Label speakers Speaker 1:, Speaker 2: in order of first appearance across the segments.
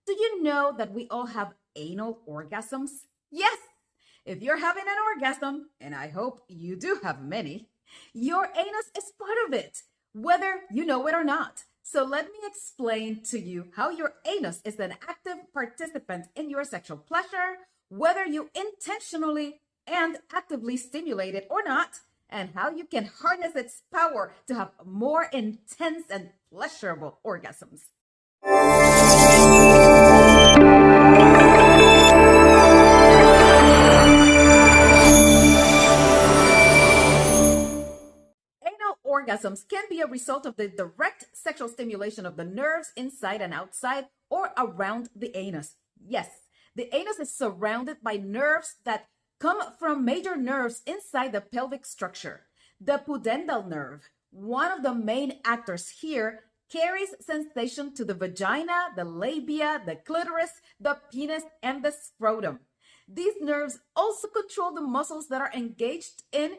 Speaker 1: Do you know that we all have anal orgasms? Yes! If you're having an orgasm, and I hope you do have many, your anus is part of it, whether you know it or not. So let me explain to you how your anus is an active participant in your sexual pleasure, whether you intentionally and actively stimulate it or not, and how you can harness its power to have more intense and pleasurable orgasms. Anal orgasms can be a result of the direct sexual stimulation of the nerves inside and outside or around the anus. Yes, the anus is surrounded by nerves that come from major nerves inside the pelvic structure. The pudendal nerve, one of the main actors here, carries sensation to the vagina, the labia, the clitoris, the penis, and the scrotum. These nerves also control the muscles that are engaged in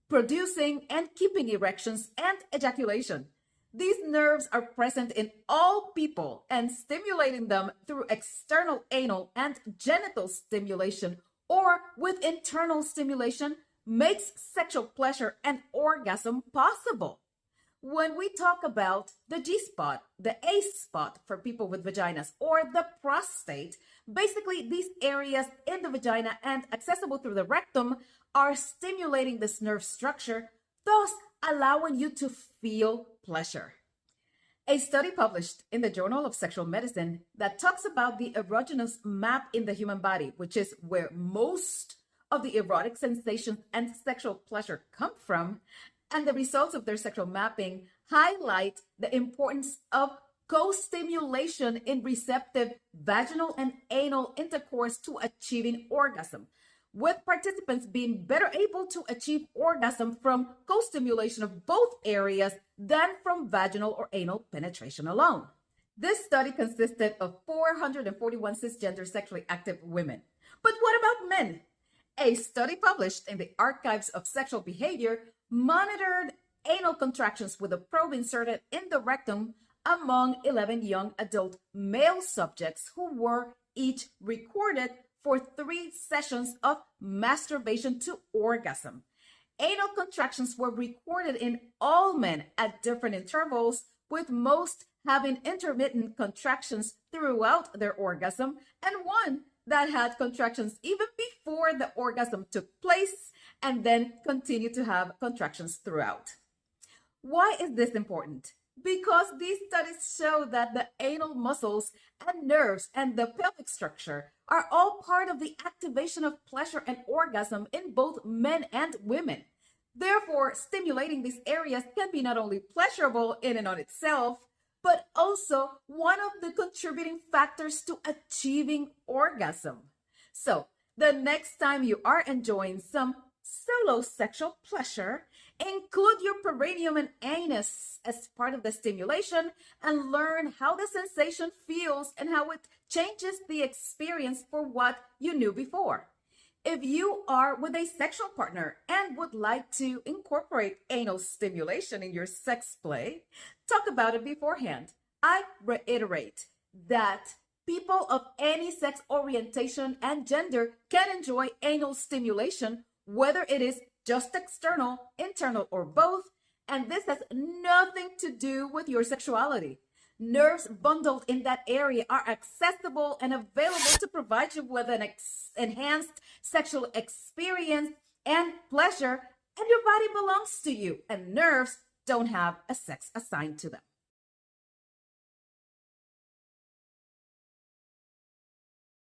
Speaker 1: producing and keeping erections and ejaculation. These nerves are present in all people, and stimulating them through external anal and genital stimulation or with internal stimulation makes sexual pleasure and orgasm possible. When we talk about the G spot, the A spot for people with vaginas, or the prostate, basically these areas in the vagina and accessible through the rectum are stimulating this nerve structure, thus allowing you to feel pleasure. A study published in the Journal of Sexual Medicine that talks about the erogenous map in the human body, which is where most of the erotic sensations and sexual pleasure come from, and the results of their sexual mapping highlight the importance of co-stimulation in receptive vaginal and anal intercourse to achieving orgasm, with participants being better able to achieve orgasm from co-stimulation of both areas than from vaginal or anal penetration alone. This study consisted of 441 cisgender sexually active women. But what about men? A study published in the Archives of Sexual Behavior monitored anal contractions with a probe inserted in the rectum among 11 young adult male subjects who were each recorded for 3 sessions of masturbation to orgasm. Anal contractions were recorded in all men at different intervals, with most having intermittent contractions throughout their orgasm and one that had contractions even before the orgasm took place and then continued to have contractions throughout. Why is this important? Because these studies show that the anal muscles and nerves and the pelvic structure are all part of the activation of pleasure and orgasm in both men and women. Therefore, stimulating these areas can be not only pleasurable in and on itself, but also one of the contributing factors to achieving orgasm. So, the next time you are enjoying some solo sexual pleasure, include your perineum and anus as part of the stimulation and learn how the sensation feels and how it changes the experience for what you knew before. If you are with a sexual partner and would like to incorporate anal stimulation in your sex play, talk about it beforehand. I reiterate that people of any sex orientation and gender can enjoy anal stimulation, whether it is just external, internal, or both, and this has nothing to do with your sexuality. Nerves bundled in that area are accessible and available to provide you with an enhanced sexual experience and pleasure, and your body belongs to you, and nerves don't have a sex assigned to them.